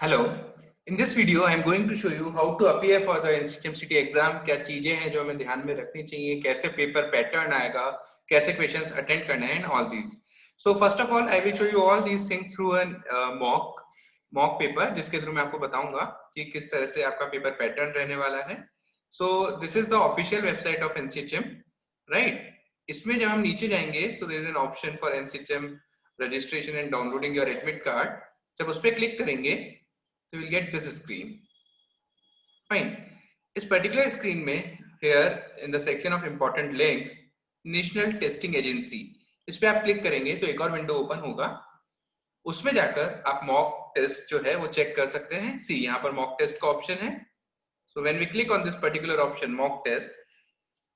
Hello. In this video, I am going to show you how to appear for the NCTMCT exam. क्या चीजें हैं जो हमें ध्यान में रखनी चाहिए, कैसे पेपर पैटर्न आएगा, कैसे क्वेश्चंस अटेंड करने हैं, and all these. So first of all, I will show you all these things through a mock paper, जिसके थ्रू मैं आपको बताऊंगा कि किस तरह से आपका पेपर पैटर्न रहने वाला है. So this is the official website of NCHM, right? इसमें जब हम नीचे जाएंगे, so there is an option for NCHM registration and downloading your admit card. जब उस पर क्लिक करेंगे so you will get this screen. Fine. इस particular screen में here in the section of important links, National Testing Agency, इस पे आप click करेंगे तो एक और विंडो ओपन होगा. उसमें जाकर आप मॉक टेस्ट जो है वो चेक कर सकते हैं. सी यहाँ पर मॉक टेस्ट का ऑप्शन है. So when we click on this particular option mock test,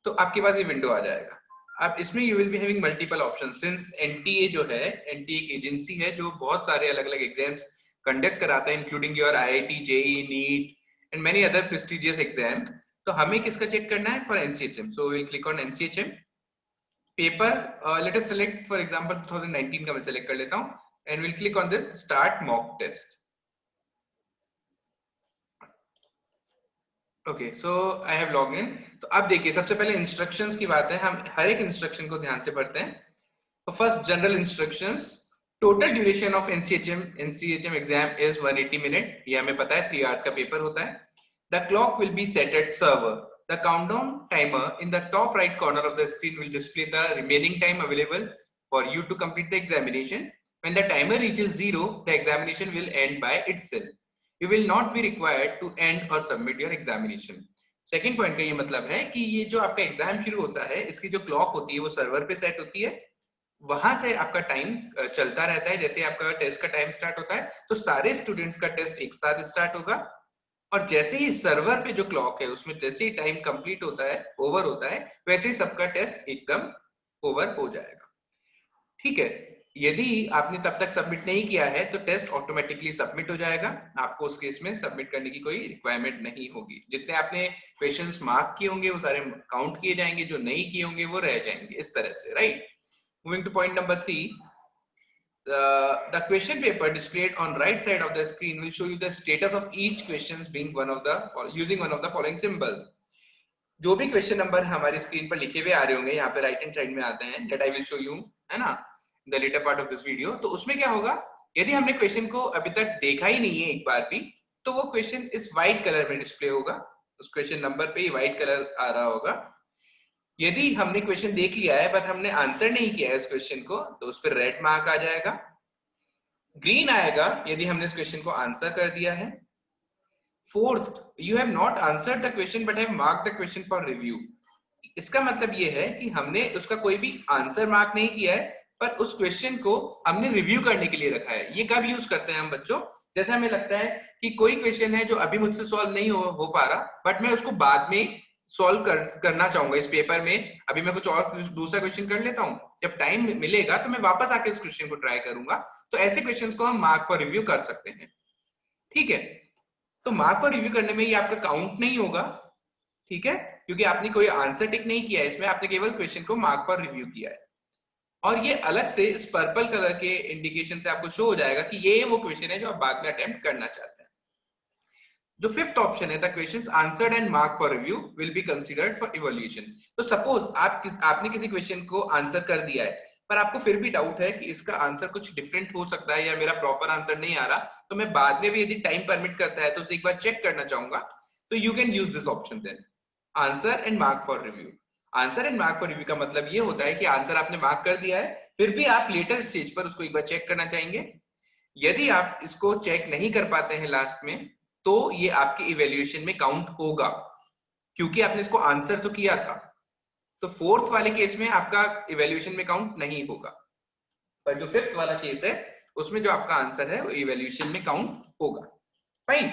तो आपके पास ये विंडो आ जाएगा. अब इसमें you will be having multiple options since NTA जो है, NTA एक एजेंसी है जो बहुत सारे अलग-अलग एग्जाम्स कंडक्ट कराता है including your IIT, JEE, NEET and many other prestigious exam. तो हमें किसका चेक करना है? For NCHM. So we will click on NCHM paper. Let us select for example 2019 का मैं सेलेक्ट कर लेता हूं and will click on this start mock test. Okay, so I have log in. तो अब देखिए, सबसे पहले इंस्ट्रक्शंस की बात है. हम हर एक इंस्ट्रक्शन को ध्यान से पढ़ते हैं. तो first general instructions. Total duration of NCHM exam is 180 minute. ये हमें पता है 3 आवर्स का पेपर होता है. The clock will be set at server. The countdown timer in the top right corner of the screen will display the remaining time available for you to complete the examination. When the timer reaches 0, the examination will end by itself. You will not be required to end or submit your examination. Second point का ये मतलब है कि ये जो आपका exam शुरू होता है, इसकी जो क्लॉक होती है वो सर्वर पे सेट होती है. वहां से आपका टाइम चलता रहता है. जैसे आपका टेस्ट का टाइम स्टार्ट होता है तो सारे स्टूडेंट्स का टेस्ट एक साथ स्टार्ट होगा. और जैसे ही सर्वर पे जो क्लॉक है उसमें जैसे ही टाइम कंप्लीट होता है, ओवर होता है, वैसे ही सबका टेस्ट एकदम ओवर हो जाएगा. ठीक है. यदि आपने तब तक सबमिट नहीं किया है तो टेस्ट ऑटोमेटिकली सबमिट हो जाएगा. आपको उस केस में सबमिट करने की कोई रिक्वायरमेंट नहीं होगी. जितने आपने क्वेश्चंस मार्क किए होंगे वो सारे काउंट किए जाएंगे, जो नहीं किए होंगे वो रह जाएंगे. इस तरह से, right. Moving to point number 3, the question paper displayed on right side of the screen will show you the status of each questions being using one of the following symbols. जो भी क्वेश्चन नंबर हमारी screen पर लिखे हुए आ रहे होंगे, यहाँ पे राइट हैंड साइड में आते हैं, that I will show you, है ना, the later part of this video. तो उसमें क्या होगा, यदि हमने क्वेश्चन को अभी तक देखा ही नहीं है एक बार भी, तो वो क्वेश्चन इस व्हाइट कलर में डिस्प्ले होगा. उस क्वेश्चन नंबर पे ही व्हाइट कलर आ रहा होगा. यदि हमने क्वेश्चन देख लिया है बट हमने आंसर नहीं किया है उस क्वेश्चन को, तो उस पर रेड मार्क आ जाएगा. ग्रीन आएगा यदि हमने इस क्वेश्चन को आंसर कर दिया है. Fourth, you have not answered the question but have marked the question for review. इसका मतलब ये है कि हमने उसका कोई भी आंसर मार्क नहीं किया है पर उस क्वेश्चन को हमने रिव्यू करने के लिए रखा है. ये कब यूज करते हैं हम बच्चों? जैसे हमें लगता है कि कोई क्वेश्चन है जो अभी मुझसे सॉल्व नहीं हो पा रहा बट मैं उसको बाद में सॉल्व करना चाहूंगा इस पेपर में. अभी मैं कुछ और दूसरा क्वेश्चन कर लेता हूं, जब टाइम मिलेगा तो मैं वापस आके इस क्वेश्चन को ट्राई करूंगा. तो ऐसे क्वेश्चंस को हम मार्क फॉर रिव्यू कर सकते हैं. ठीक है. तो मार्क फॉर रिव्यू करने में ये आपका काउंट नहीं होगा. ठीक है, क्योंकि आपने कोई आंसर टिक नहीं किया है इसमें, आपने केवल क्वेश्चन को मार्क फॉर रिव्यू किया है. और ये अलग से इस पर्पल कलर के इंडिकेशन से आपको शो हो जाएगा कि ये वो क्वेश्चन है जो आप बाद में अटेम्प्ट करना चाहते हैं. जो फिफ्थ ऑप्शन है, the questions answered and mark for review will be considered for evaluation. तो सपोज आपने किसी क्वेश्चन को आंसर कर दिया है पर आपको फिर भी डाउट है कि इसका आंसर कुछ डिफरेंट हो सकता है या मेरा प्रॉपर आंसर नहीं आ रहा, तो मैं बाद में भी यदि टाइम परमिट करता है तो उसे एक बार चेक करना चाहूंगा, तो you can use this option then, answer and mark for review. Answer and mark for review का मतलब ये होता है कि आंसर आपने मार्क कर दिया है, फिर भी आप लेटर स्टेज पर उसको एक बार चेक करना चाहेंगे. यदि आप इसको चेक नहीं कर पाते हैं लास्ट में, तो ये आपके इवैल्यूएशन में काउंट होगा क्योंकि आपने इसको आंसर तो किया था. तो फोर्थ वाले केस में आपका इवैल्यूएशन में काउंट नहीं होगा, पर जो फिफ्थ वाला केस है उसमें जो आपका आंसर है वो इवैल्यूएशन में काउंट होगा. Fine.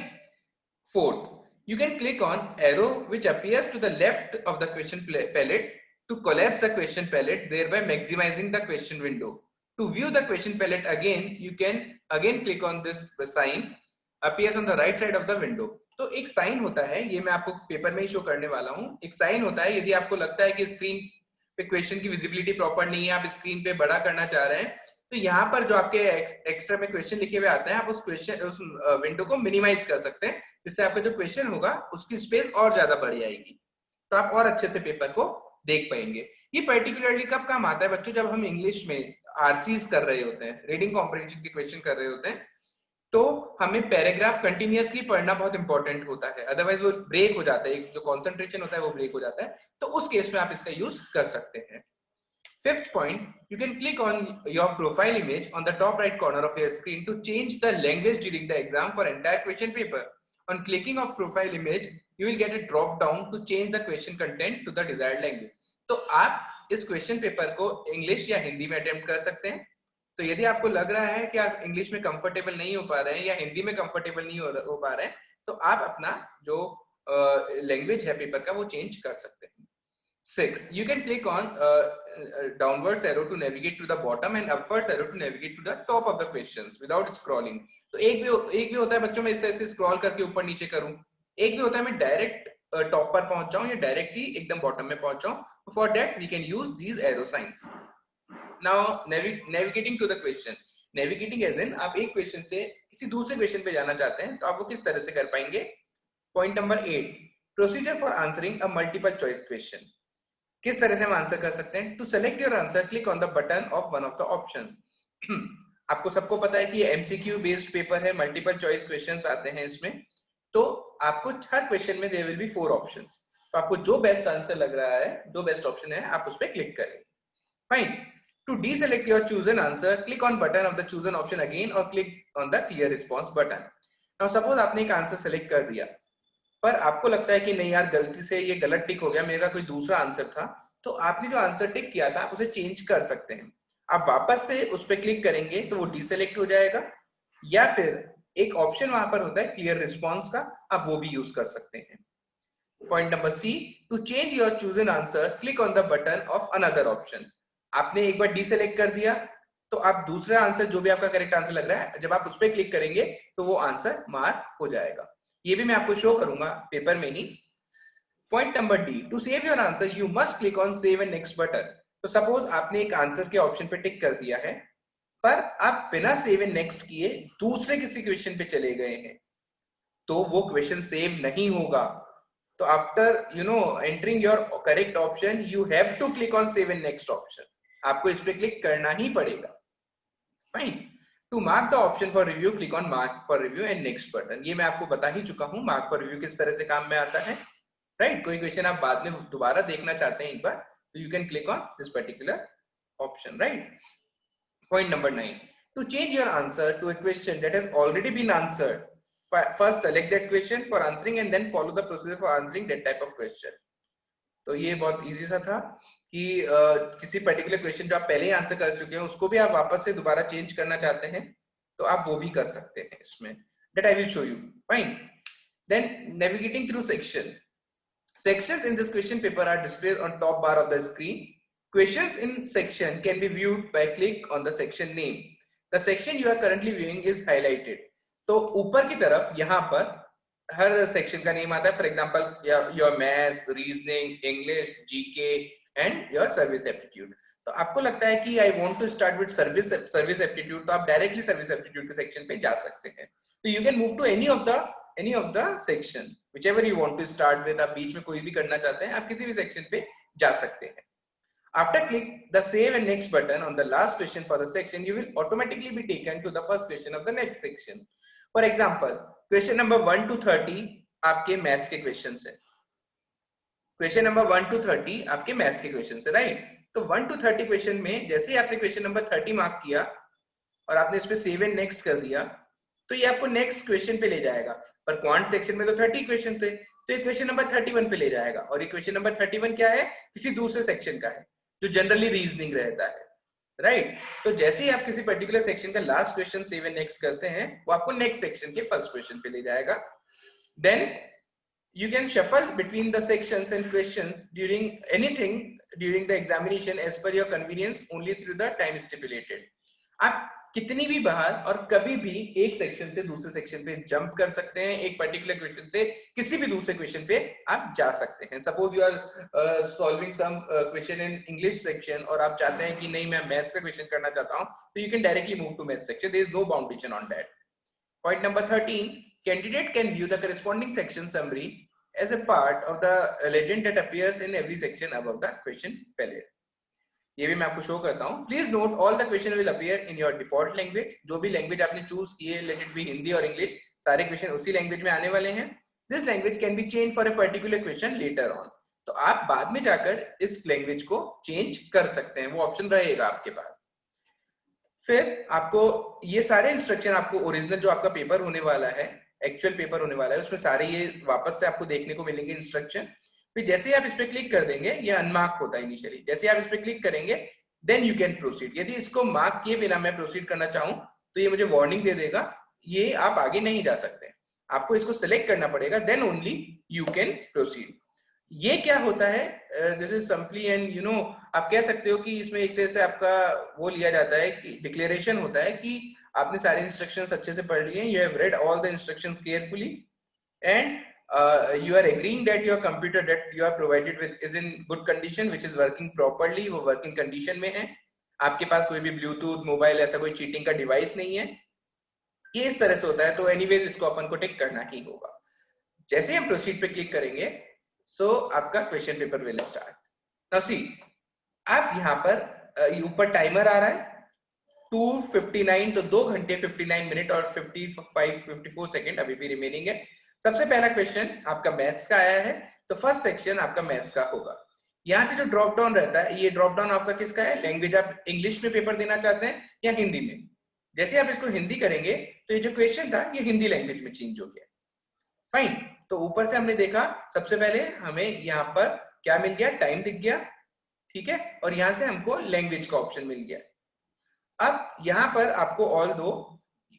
Fourth, you can click on arrow which appears to the left of the question palette to collapse the question palette, thereby maximizing the question window. To view the question palette again, you can again click on this sign appears on the right side of the window. तो एक sign होता है, ये मैं आपको paper में ही show करने वाला हूं. एक साइन होता है यदि आपको लगता है कि स्क्रीन पे क्वेश्चन की विजिबिलिटी प्रॉपर नहीं है, आप स्क्रीन पे बड़ा करना चाह रहे हैं, तो यहाँ पर जो आपके एक्स्ट्रा में क्वेश्चन लिखे हुए आते हैं, आप उस विंडो को मिनिमाइज कर सकते हैं, जिससे आपका जो क्वेश्चन होगा उसकी स्पेस और ज्यादा बढ़ जाएगी, तो आप और अच्छे से पेपर को देख पाएंगे। ये पर्टिकुलरली कब काम आता है बच्चों, जब हम इंग्लिश में आरसीज कर रहे होते हैं, रीडिंग कॉम्प्रिहेंशन के क्वेश्चन कर रहे होते हैं, तो हमें पैराग्राफ कंटिन्यूअसली पढ़ना बहुत इंपॉर्टेंट होता है, अदरवाइज वो ब्रेक हो जाता है, जो कॉन्सेंट्रेशन होता है वो ब्रेक हो जाता है, तो उस केस में आप इसका यूज कर सकते हैं। Fifth point, you can click on your profile image on the top right corner of your screen to change the language during the exam for entire question paper. On clicking of profile image, you will get a drop down to change the question content to the desired language. तो आप इस question paper को English या हिंदी में attempt कर सकते हैं। तो यदि आपको लग रहा है कि आप इंग्लिश में कंफर्टेबल नहीं हो पा रहे हैं या हिंदी में कंफर्टेबल नहीं हो पा रहे हैं, तो आप अपना जो लैंग्वेज है पेपर का वो चेंज कर सकते हैं। 6. You can click on downwards arrow to navigate to the bottom and upwards arrow to navigate to the top of the questions without scrolling. तो एक भी होता है बच्चों में इस तरह से स्क्रॉल करके ऊपर नीचे करूं, एक भी होता है मैं डायरेक्ट टॉप पर पहुंच जाऊं या डायरेक्ट ही एकदम बॉटम में पहुंच जाऊं। For that we can use these arrow signs. Now navigating to the question, navigating as in आप एक क्वेश्चन से किसी दूसरे क्वेश्चन पे जाना चाहते हैं, तो आप वो किस तरह से कर पाएंगे। Point number 8, procedure for answering a multiple choice question. किस तरह से हम आंसर कर सकते हैं। To select your answer, click on the button of one of the option. आपको सबको पता है कि ये एमसीक्यू बेस्ड पेपर है, मल्टीपल चॉइस क्वेश्चंस आते हैं इसमें, तो आपको हर क्वेश्चन में देयर विल बी 4 ऑप्शंस, तो आपको जो बेस्ट आंसर लग रहा है, जो बेस्ट ऑप्शन है, आप उस पर क्लिक करेंगे। Fine. To deselect your chosen answer, click on button of the chosen option again और click on the clear response button. Now suppose आपने एक आंसर सेलेक्ट कर दिया, पर आपको लगता है कि नहीं यार गलती से ये गलत टिक हो गया, मेरा कोई दूसरा आंसर था, तो आपने जो आंसर टिक किया था आप उसे चेंज कर सकते हैं। आप वापस से उस पर क्लिक करेंगे तो वो डीसेलेक्ट हो जाएगा, या फिर एक ऑप्शन वहां पर होता है क्लियर रिस्पॉन्स का, आप वो भी यूज कर सकते हैं। Point number C, to change your chosen answer, click on the button of another option. आपने एक बार डीसेलेक्ट कर दिया, तो आप दूसरा आंसर जो भी आपका करेक्ट आंसर लग रहा है, जब आप उस पर क्लिक करेंगे तो वो आंसर मार्क हो जाएगा। ये भी मैं आपको शो करूंगा पेपर में ही। Point number D, to save your answer you must click on save and next button. तो सपोज आपने एक आंसर के ऑप्शन पे टिक कर दिया है, पर आप बिना सेव एंड नेक्स्ट किए दूसरे किसी क्वेश्चन पे चले गए हैं, तो वो क्वेश्चन सेव नहीं होगा। तो after entering your correct option, you have to click on save and next option, आपको इस पे क्लिक करना ही पड़ेगा। Fine. To mark the option for review, click on mark for review and next button. ये मैं आपको बता ही चुका हूं मार्क फॉर रिव्यू किस तरह से काम में आता है, राइट। कोई क्वेश्चन आप बाद में दोबारा देखना चाहते हैं एक बार, तो you can click on this particular option, right. Point number 9, to change your answer to a question that has already been answered, first select that question for answering and then follow the procedure for answering that type of question. तो ये बहुत easy सा था कि किसी particular question जो आप पहले ही आंसर कर चुके हैं उसको भी आप वापस से दोबारा चेंज करना चाहते हैं, तो आप वो भी कर सकते हैं इसमें, that I will show you. Fine. Then navigating through section. Sections in this question paper are displayed on top bar of the screen. Questions in section can be viewed by click on the section name. The section you are currently viewing is highlighted. तो ऊपर की तरफ यहाँ पर हर section का name आता है, for example your maths, reasoning, English, GK and your service aptitude. तो आपको लगता है कि I want to start with service aptitude, तो आप डायरेक्टली सर्विस एप्टीट्यूड के सेक्शन पे जा सकते हैं। तो you can move to any of the section whichever you want to start with. आप बीच में कोई भी करना चाहते हैं, आप किसी भी सेक्शन पे जा सकते हैं। After click the save and next button on the last question for the section, you will automatically be taken to the first question of the next section. For example, question number 1 to 30 आपके maths के question है। Question number 1 to 30 आपके maths के question है, right. तो 1 to 30 question में जैसे ही आपने क्वेश्चन नंबर 30 मार्क किया और आपने इस पे सेव एंड नेक्स्ट कर दिया, तो ये आपको नेक्स्ट क्वेश्चन पे ले जाएगा। पर क्वांट सेक्शन में तो 30 क्वेश्चन थे, तो ये क्वेश्चन नंबर 31 पे ले जाएगा, और ये क्वेश्चन नंबर 31 क्या है, किसी दूसरे सेक्शन का है जो जनरली रीजनिंग रहता है, राइट। तो जैसे ही आप किसी पर्टिकुलर सेक्शन का last question save and next करते हैं, वो आपको नेक्स्ट सेक्शन के फर्स्ट क्वेश्चन पे ले जाएगा। Then you can shuffle between the sections and questions during the examination as per your convenience only through the time stipulated. आप कितनी भी बार और कभी भी एक सेक्शन से दूसरे सेक्शन पे जंप कर सकते हैं, एक पर्टिकुलर क्वेश्चन से किसी भी दूसरे क्वेश्चन पे आप जा सकते हैं। Suppose you are solving some question in English section और आप चाहते हैं कि नहीं मैं मैथ्स का क्वेश्चन करना चाहता हूं, तो you can directly move to maths section, there is no boundation on that. Point number 13, candidate can view the corresponding section summary as a part of the legend that appears in every section above the question palette। ये भी मैं आपको show करता हूँ। Please note all the question will appear in your default language. जो भी language आपने choose की है, लेट इट बी हिंदी और इंग्लिश, सारे क्वेश्चन उसी लैंग्वेज में आने वाले हैं। This language can be change for a particular question later on. तो आप बाद में जाकर इस लैंग्वेज को चेंज कर सकते हैं, वो ऑप्शन रहेगा आपके पास। फिर आपको ये सारे इंस्ट्रक्शन आपको ओरिजिनल जो आपका पेपर होने वाला है, एक्चुअल पेपर होने वाला है, उसमें सारे ये वापस से आपको देखने को मिलेंगे इंस्ट्रक्शन। फिर जैसे ही आप इस पे क्लिक कर देंगे, ये अनमार्क होता है इनिशियली, जैसे आप इस पे क्लिक करेंगे देन यू कैन प्रोसीड। यदि इसको मार्क किए बिना मैं प्रोसीड करना चाहूं तो ये मुझे वार्निंग दे देगा, ये आप आगे नहीं जा सकते। आपको इसको सिलेक्ट करना पड़ेगा, then only you can proceed. ये क्या होता है, this is simply and you know, आप कह सकते हो कि इसमें एक तरह से आपका वो लिया जाता है कि डिक्लेरेशन होता है कि आपने सारे इंस्ट्रक्शंस अच्छे से पढ़ लिए, you have read all the instructions carefully and you are agreeing that your computer that you are provided with is in good condition, which is working properly, वो working condition में है, आपके पास कोई भी ब्लूटूथ मोबाइल ऐसा कोई cheating का device नहीं है। ये इस तरह से होता है। तो एनीवेज इसको अपन को टिक करना ही होगा। जैसे हम प्रोसीड पे क्लिक करेंगे, सो आपका question paper will start. Now see, आप यहाँ पर ऊपर टाइमर आ रहा है 2:59, तो 2 घंटे 59 मिनट और 54 सेकेंड अभी भी रिमेनिंग है। सबसे पहला क्वेश्चन आपका मैथ्स का आया है, तो फर्स्ट सेक्शन आपका मैथ्स का होगा। यहाँ से जो ड्रॉप डाउन रहता है, ये ड्रॉप डाउन आपका किसका है, लैंग्वेज आप इंग्लिश में पेपर देना चाहते हैं या हिंदी में। जैसे आप इसको हिंदी करेंगे तो ये जो क्वेश्चन था ये हिंदी लैंग्वेज में चेंज हो गया। फाइन, तो ऊपर से हमने देखा सबसे पहले हमें यहाँ पर क्या मिल गया, टाइम दिख गया, ठीक है, और यहाँ से हमको लैंग्वेज का ऑप्शन मिल गया। अब यहाँ पर आपको ऑल दो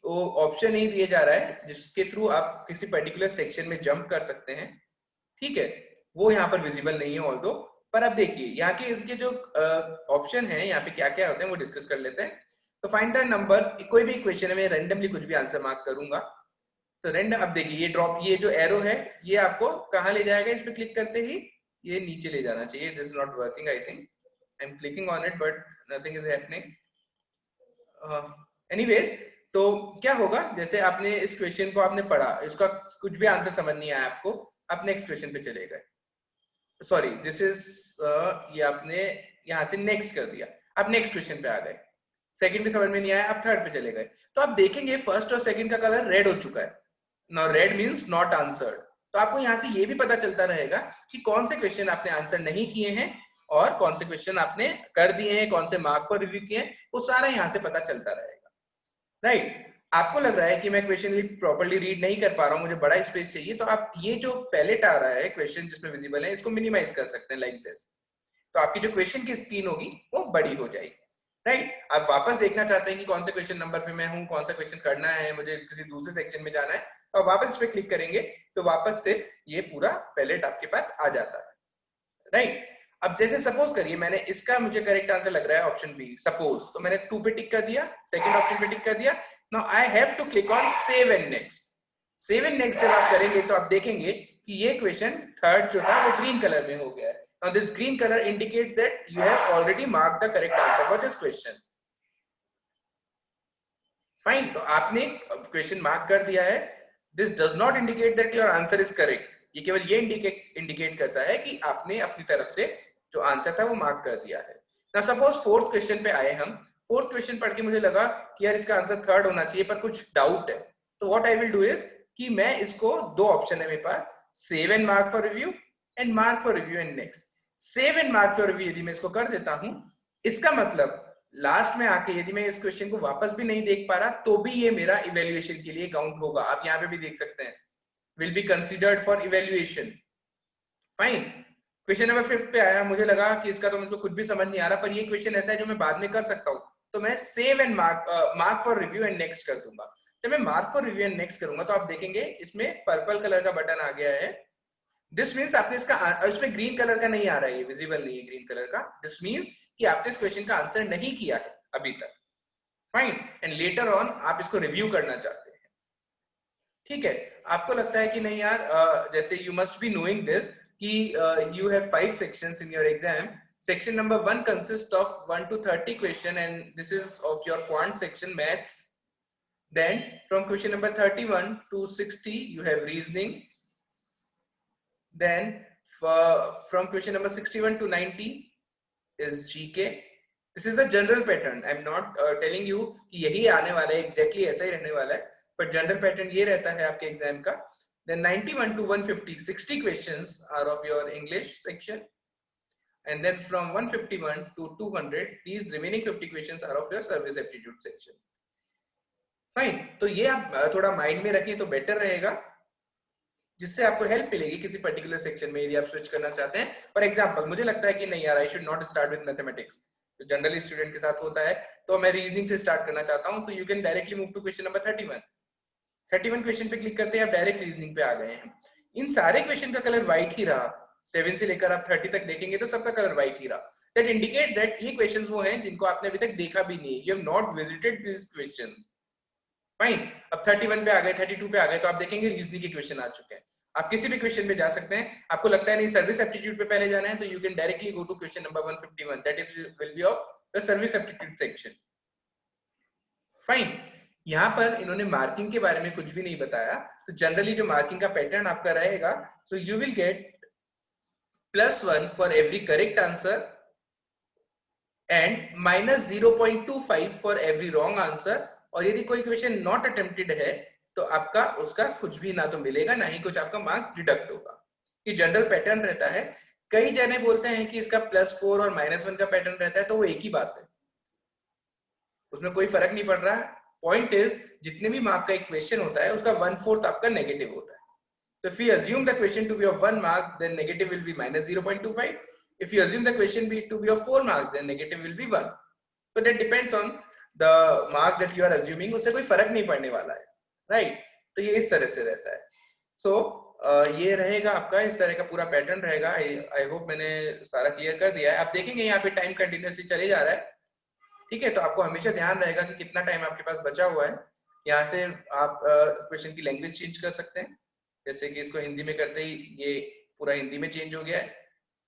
वो ऑप्शन नहीं दिया जा रहा है जिसके थ्रू आप किसी पर्टिकुलर सेक्शन में जंप कर सकते हैं, ठीक है, वो यहाँ पर विजिबल नहीं है ऑल दो। पर अब देखिए यहाँ के इनके जो ऑप्शन है यहाँ पे क्या क्या होते हैं वो डिस्कस कर लेते हैं। तो फाइंड द नंबर, कोई भी क्वेश्चन है मैं रैंडमली कुछ भी आंसर मार्क करूंगा। तो रैंडम, अब देखिए ये ड्रॉप, ये जो एरो है ये आपको कहाँ ले जाएगा, इस पे क्लिक करते ही ये नीचे ले जाना चाहिए। This is not working, I think I am clicking on it but nothing is happening. Anyways, तो क्या होगा, जैसे आपने इस क्वेश्चन को आपने पढ़ा, इसका कुछ भी आंसर समझ नहीं आया आपको, आप नेक्स्ट क्वेश्चन पे चले गए, सॉरी दिस इज ये आपने यहाँ से नेक्स्ट कर दिया, आप नेक्स्ट क्वेश्चन पे आ गए, सेकंड भी समझ में नहीं आया, आप थर्ड पे चले गए। तो आप देखेंगे फर्स्ट और सेकंड का कलर रेड हो चुका है। Now red means not answered. तो आपको यहाँ से ये भी पता चलता रहेगा कि कौन से क्वेश्चन आपने आंसर नहीं किए हैं और कौन से क्वेश्चन आपने कर दिए हैं, कौन से मार्क पर रिव्यू किए हैं, वो सारा यहाँ से पता चलता रहेगा। राइट, आपको लग रहा है कि मैं क्वेश्चन प्रॉपर्ली रीड नहीं कर पा रहा हूँ, मुझे बड़ा स्पेस चाहिए, तो आप ये जो पैलेट आ रहा है क्वेश्चन जिसमें विजिबल है, इसको मिनिमाइज कर सकते हैं लाइक दिस। तो आपकी जो क्वेश्चन की स्क्रीन होगी वो बड़ी हो जाएगी। राइट, आप वापस देखना चाहते हैं कि कौन से क्वेश्चन नंबर पे मैं हूँ, कौन सा क्वेश्चन करना है, मुझे किसी दूसरे सेक्शन में जाना है, तो वापस इस पे क्लिक करेंगे तो वापस से ये पूरा पैलेट आपके पास आ जाता है। राइट, अब जैसे सपोज करिए मैंने इसका, मुझे करेक्ट आंसर लग रहा है ऑप्शन बी, सपोज, तो मैंने 2 पे टिक कर दिया, सेकंड ऑप्शन पे टिक कर दिया। Now I have to click on save and next. Save and next जब आप करेंगे तो आप देखेंगे कि ये क्वेश्चन थर्ड जो था वो ग्रीन कलर में हो गया है। Now this green color indicates that you have already marked the correct answer for this question. Fine, तो आपने क्वेश्चन मार्क कर दिया है। This does not indicate that your answer is correct. ये केवल ये इंडिकेट करता है कि आपने अपनी तरफ से जो आंसर था वो मार्क कर दिया है। Now suppose फोर्थ क्वेश्चन पे आए हम, फोर्थ क्वेश्चन पढ़ के मुझे लगा कि यार इसका आंसर थर्ड होना चाहिए पर कुछ डाउट है, तो what I will do is कि मैं इसको, दो ऑप्शन है मेरे पास, save and mark for review and mark for review and next. Save and mark for review यदि मैं इसको कर देता हूं, इसका मतलब लास्ट में आके यदि मैं इस क्वेश्चन को वापस भी नहीं देख पा रहा तो भी ये मेरा इवेल्युएशन के लिए काउंट होगा। आप यहाँ पे भी देख सकते हैं, will be considered for evaluation. Fine, question number 5 पे आया, मुझे लगा कि इसका तो मुझको कुछ भी समझ नहीं आ रहा, पर ये क्वेश्चन ऐसा है जो मैं बाद में कर सकता हूँ, तो मैं save and mark for review and next कर दूंगा। जब मैं mark for review and next करूंगा तो आप देखेंगे इसमें पर्पल कलर का बटन आ गया है। दिस मीन्स आपने इसका, इसमें ग्रीन कलर का नहीं आ रहा है, ये विजिबल नहीं है ग्रीन कलर का। दिस मीन्स कि आपने इस क्वेश्चन का आंसर नहीं किया है अभी तक। फाइन, एंड लेटर ऑन आप इसको रिव्यू करना चाहते हैं, ठीक है। आपको लगता है कि नहीं यार, जैसे you must be knowing this कि you have 5 sections in your exam. Section number 1 consists of 1 to 30 question, and this is of your quant section, maths. Then from question number 31 to 60 you have reasoning. Then from question number 61 to 90 is GK. This is the general pattern. I'm not telling you कि यही आने वाला है, exactly ऐसा ही रहने वाला है, but general pattern ये रहता है आपके एग्जाम का. Then 91 to 150, 60 questions are of your English section. And then from 151 to 200, these remaining 50 questions are of your service aptitude section. Fine, तो ये आप थोड़ा माइंड में रखें तो बेटर रहेगा, जिससे आपको हेल्प मिलेगी किसी पर्टिकुलर सेक्शन में यदि आप स्विच करना चाहते हैं. फॉर एग्जांपल मुझे लगता है कि नहीं यार, I should not start with mathematics, तो जनरली स्टूडेंट के साथ होता है, तो मैं रीजनिंग से स्टार्ट करना चाहता हूं, तो you can directly move to question number 31 question पे क्लिक करते हैं, आप डायरेक्ट रीजनिंग पे आ गए हैं. इन सारे क्वेश्चन का कलर व्हाइट ही रहा, 7 से लेकर आप 30 तक देखेंगे तो सबका कलर व्हाइट ही रहा. दैट इंडिकेट्स दैट ये क्वेश्चंस वो हैं जिनको आपने अभी तक देखा भी नहीं है, you have not visited this questions. Fine, अब 31 पे आ गए, 32 पे आ गए, तो आप देखेंगे रीजनिंग के क्वेश्चन आ चुके हैं. आप किसी भी क्वेश्चन पे जा सकते हैं. आपको लगता है नहीं सर्विस एप्टीट्यूड पे पहले जाना है, तो you can directly go to question number 151, that is will be of the service aptitude section. Fine, यहाँ पर इन्होंने मार्किंग के बारे में कुछ भी नहीं बताया, तो जनरली जो मार्किंग का पैटर्न आपका रहेगा, so you will get +1 for every correct answer and -0.25 for every wrong answer. और यदि कोई क्वेश्चन नॉट अटेम्प्टेड है तो आपका उसका कुछ भी ना तो मिलेगा, ना ही कुछ आपका मार्क डिडक्ट होगा. ये जनरल पैटर्न रहता है. कई जने बोलते हैं कि इसका +4 और -1 का पैटर्न रहता है, तो वो एक ही बात है, उसमें कोई फर्क नहीं पड़ रहा है. पॉइंट इज, जितने भी मार्क का एक क्वेश्चन होता है उसका 1/4 आपका नेगेटिव होता है. तो if you assume the question to be of 1 mark, then negative will be -0.25. If you assume the question to be of 4 marks, then negative will be 1. So that depends on the marks that you are assuming. उससे कोई फर्क नहीं पड़ने वाला है, right? तो ये इस तरह से रहता है. So ये रहेगा आपका, इस तरह का पूरा पैटर्न रहेगा. I hope मैंने सारा क्लियर कर दिया है. आप देखेंगे यहाँ पे टाइम कंटिन्यूसली चले जा रहा है, ठीक है. तो आपको हमेशा ध्यान रहेगा कि कितना टाइम आपके पास बचा हुआ है. यहाँ से आप क्वेश्चन की लैंग्वेज चेंज कर सकते हैं, जैसे कि इसको हिंदी में करते ही ये पूरा हिंदी में चेंज हो गया है.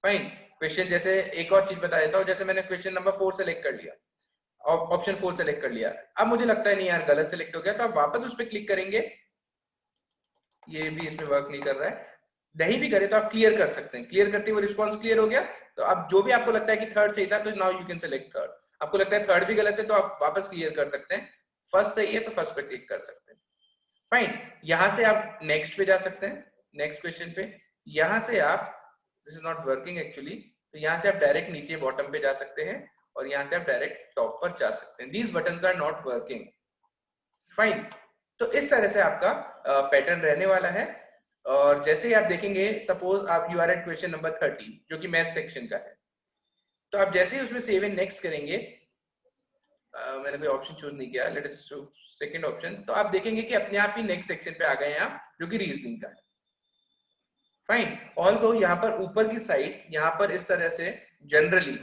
फाइन, क्वेश्चन जैसे एक और चीज बता देता हूँ, जैसे मैंने क्वेश्चन नंबर 4 सेलेक्ट कर लिया, ऑप्शन 4 सेलेक्ट कर लिया, अब मुझे लगता है नहीं यार गलत सेलेक्ट हो गया, तो आप वापस उस पर क्लिक करेंगे. ये भी इसमें वर्क नहीं कर रहा है, नहीं भी करे तो आप क्लियर कर सकते हैं. क्लियर करते हुए रिस्पॉन्स क्लियर हो गया, तो अब जो भी आपको लगता है कि थर्ड सही था, तो now you can select third. आपको लगता है थर्ड भी गलत है, तो आप वापस क्लियर कर सकते हैं. फर्स्ट सही है तो फर्स्ट पे क्लिक कर सकते हैं. फाइन, यहां से आप नेक्स्ट पे जा सकते हैं, नेक्स्ट क्वेश्चन पे. यहां से आप, this is not working actually, तो यहाँ से आप डायरेक्ट नीचे बॉटम पे जा सकते हैं, और यहाँ से आप डायरेक्ट टॉप पर जा सकते हैं. These buttons are not working. Fine, तो इस तरह से आपका पैटर्न रहने वाला है. और जैसे ही आप देखेंगे, सपोज आप you are at question number 30 जो कि मैथ सेक्शन का है, तो आप जैसे ही उसमें सेव एंड नेक्स्ट करेंगे, मैंने कोई ऑप्शन चूज नहीं किया, लेट अस सेकंड ऑप्शन, तो आप देखेंगे कि अपने आप ही नेक्स्ट सेक्शन पे आ गए हैं आप, जो कि रीजनिंग का है. फाइन, ऑल्दो यहाँ पर ऊपर की साइड, यहाँ पर इस तरह से जनरली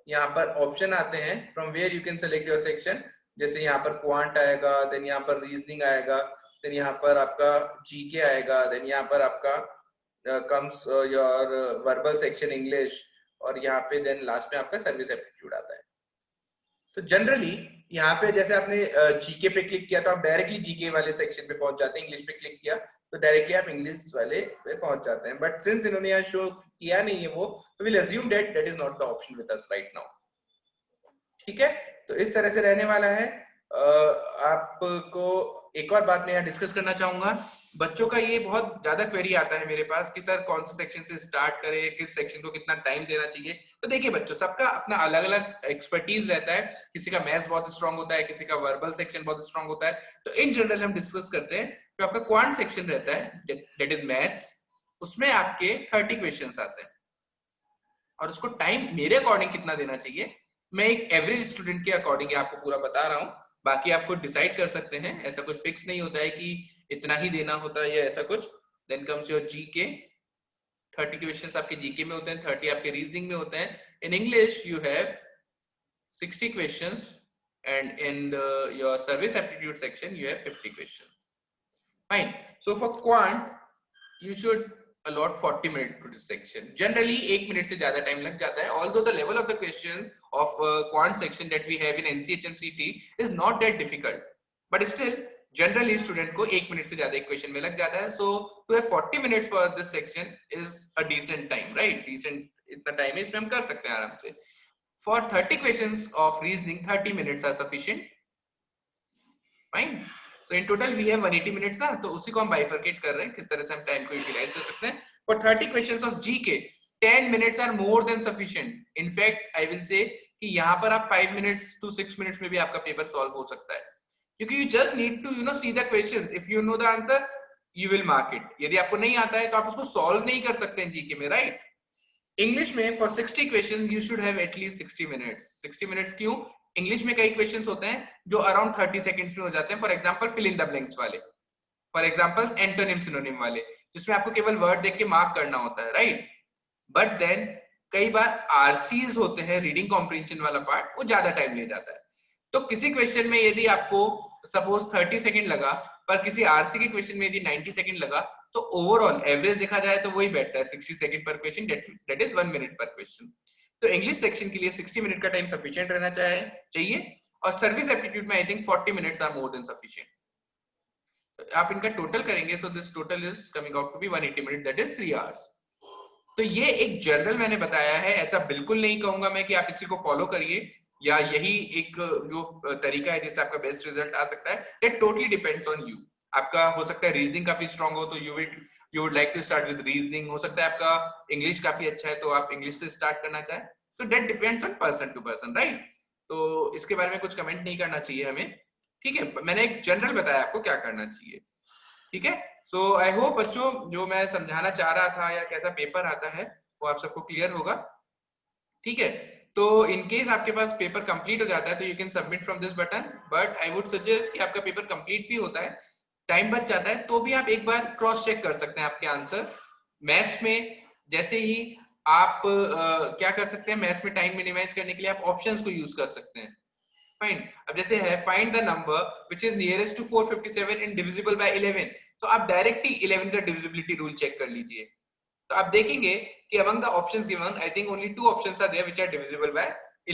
यहाँ पर ऑप्शन आते हैं from where you can select your section. जैसे यहाँ पर क्वांट आएगा, देन यहाँ पर रीजनिंग आएगा, देन यहाँ पर आपका जीके आएगा, देन यहाँ पर आपका comes your verbal section English, और यहाँ पे देन लास्ट में आपका सर्विस एप्टीट्यूड आता है. तो जनरली यहाँ पे जैसे आपने जीके पे क्लिक किया तो आप डायरेक्टली जीके वाले सेक्शन पे पहुंच जाते हैं. इंग्लिश पे क्लिक किया तो डायरेक्टली आप इंग्लिश वाले पे पहुंच जाते हैं. बट सिंस इन्होंने यहाँ शो किया नहीं है वो, तो will assume that that is not the option with us right now. ठीक है, तो इस तरह से रहने वाला है. आपको एक और बात मैं यहाँ डिस्कस करना चाहूंगा. बच्चों का ये बहुत ज्यादा क्वेरी आता है मेरे पास कि सर कौन से सेक्शन से स्टार्ट करें, किस सेक्शन को कितना टाइम देना चाहिए. तो देखिए बच्चों, सबका अपना अलग अलग एक्सपर्टीज रहता है. किसी का मैथ्स बहुत स्ट्रांग होता है, किसी का वर्बल सेक्शन बहुत स्ट्रांग होता है. तो इन जनरल हम डिस्कस करते हैं. तो आपका क्वांट सेक्शन रहता है, दैट इज मैथ्स, उसमें आपके 30 क्वेश्चंस आते हैं, और उसको टाइम मेरे अकॉर्डिंग कितना देना चाहिए, मैं एक एवरेज स्टूडेंट के अकॉर्डिंग आपको पूरा बता रहा हूँ. बाकी आपको डिसाइड कर सकते हैं, ऐसा कुछ फिक्स नहीं होता है कि इतना ही देना होता है या ऐसा कुछ. Then comes your GK, 30 questions आपके जीके में होते हैं, 30 आपके रीजनिंग में होते हैं. In English you have 60 questions and in your service aptitude section you have 50 questions. Fine. So for quant you should allot 40 minutes to this section. Generally 1 minute से ज़्यादा time लग जाता है. Although the level of the question of quant section that we have in NCHM CT is not that difficult, but still generally student को 1 minute से ज़्यादा एक question में लग जाता है. So to have 40 minutes for this section is a decent time, right? Decent इतना time है इसमें हम कर सकते हैं आराम से. For 30 questions of reasoning, 30 minutes are sufficient. Fine. So in total we have 180 minutes ना, तो उसी को हम bifurcate कर रहे हैं किस तरह से हम time को utilize कर सकते हैं. For 30 questions of GK, 10 minutes are more than sufficient. In fact, I will say कि यहाँ पर आप 5 minutes to 6 minutes में भी आपका paper solve हो सकता है. क्योंकि you just need to see the questions. If you know the answer, you will mark it. यदि आपको नहीं आता है तो आप उसको solve नहीं कर सकते हैं GK में, right? English में for 60 questions you should have at least 60 minutes. 60 minutes क्यों? इंग्लिश में कई क्वेश्चंस होते हैं जो अराउंड 30 सेकंड्स में हो जाते हैं. For example fill in the blanks वाले, फॉर एग्जांपल एंटोनिम सिनोनिम वाले, जिसमें आपको केवल वर्ड देख के मार्क करना होता है, राइट? बट देन कई बार आरसीज होते हैं, रीडिंग कॉम्प्रिहेंशन वाला पार्ट, वो ज्यादा टाइम ले जाता है. तो किसी क्वेश्चन में यदि आपको सपोज 30 सेकंड लगा, पर किसी आरसी के क्वेश्चन में यदि 90 सेकंड लगा, तो ओवरऑल एवरेज देखा जाए तो वही बैठता है 60 सेकंड पर क्वेश्चन, दैट इज 1 मिनट पर क्वेश्चन. तो इंग्लिश सेक्शन के लिए 60 मिनट का टाइम सफिशिएंट रहना चाहिए. और सर्विस एप्टीट्यूड में I think 40 minutes are more than sufficient. आप इनका टोटल करेंगे, so this total is coming out to be 180 minute, that is 3 hours. तो ये एक जनरल मैंने बताया है. ऐसा बिल्कुल नहीं कहूंगा मैं कि आप इसी को फॉलो करिए या यही एक जो तरीका है जिससे आपका बेस्ट रिजल्ट आ सकता है. It totally depends on you. आपका हो सकता है रीजनिंग काफी स्ट्रांग हो तो you would like to start with reasoning. हो सकता है आपका इंग्लिश काफी अच्छा है तो आप इंग्लिश से स्टार्ट करना चाहें. तो that depends on person to person, right? तो इसके बारे में कुछ कमेंट नहीं करना चाहिए हमें, ठीक है? मैंने एक जनरल बताया आपको क्या करना चाहिए, ठीक है? सो आई होप बच्चों जो मैं समझाना चाह रहा था या कैसा पेपर आता है वो आप सबको क्लियर होगा, ठीक है? तो इन केस आपके पास पेपर कंप्लीट हो जाता है तो you can submit from this button. But I would suggest कि आपका पेपर कंप्लीट भी होता है, टाइम बच जाता है, तो भी आप एक बार क्रॉस चेक कर सकते हैं आपके आंसर. मैथ्स में जैसे ही आप क्या कर सकते हैं, मैथ्स में टाइम मिनिमाइज करने के लिए आप ऑप्शंस को यूज कर सकते हैं. फाइन. अब जैसे है find the number which is nearest to 457 and divisible by 11, तो आप डायरेक्ट ही 11 का डिविजिबिलिटी रूल चेक कर लीजिए. तो आप देखेंगे कि among the options given I think only 2 options are there which are divisible by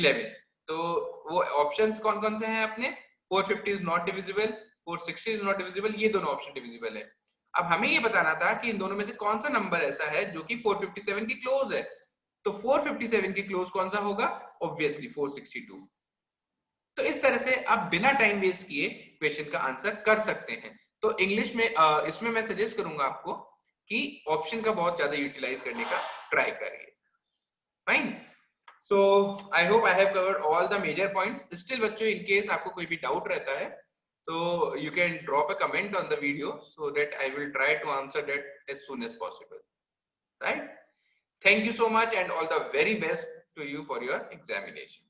11. तो वो ऑप्शंस कौन कौन से हैं अपने? 450 is not divisible, 460 is not divisible, ये दोनों ऑप्शन डिविजिबल है. अब हमें ये बताना था कि इन दोनों में से कौन सा नंबर ऐसा है जो कि 457 की क्लोज है. तो 457 की क्लोज कौन सा होगा? ऑब्वियसली 462. तो इस तरह से आप बिना टाइम वेस्ट किए क्वेश्चन का आंसर कर सकते हैं. तो इंग्लिश में इसमें मैं सजेस्ट करूंगा आपको कि ऑप्शन का बहुत ज्यादा यूटिलाइज करने का ट्राई करिए. Fine. So I hope I have covered all the major points. Still बच्चों इन केस आपको कोई भी डाउट रहता है तो you can drop a comment on the video so that I will try to answer that as soon as possible, right? Thank you so much and all the very best to you for your examination.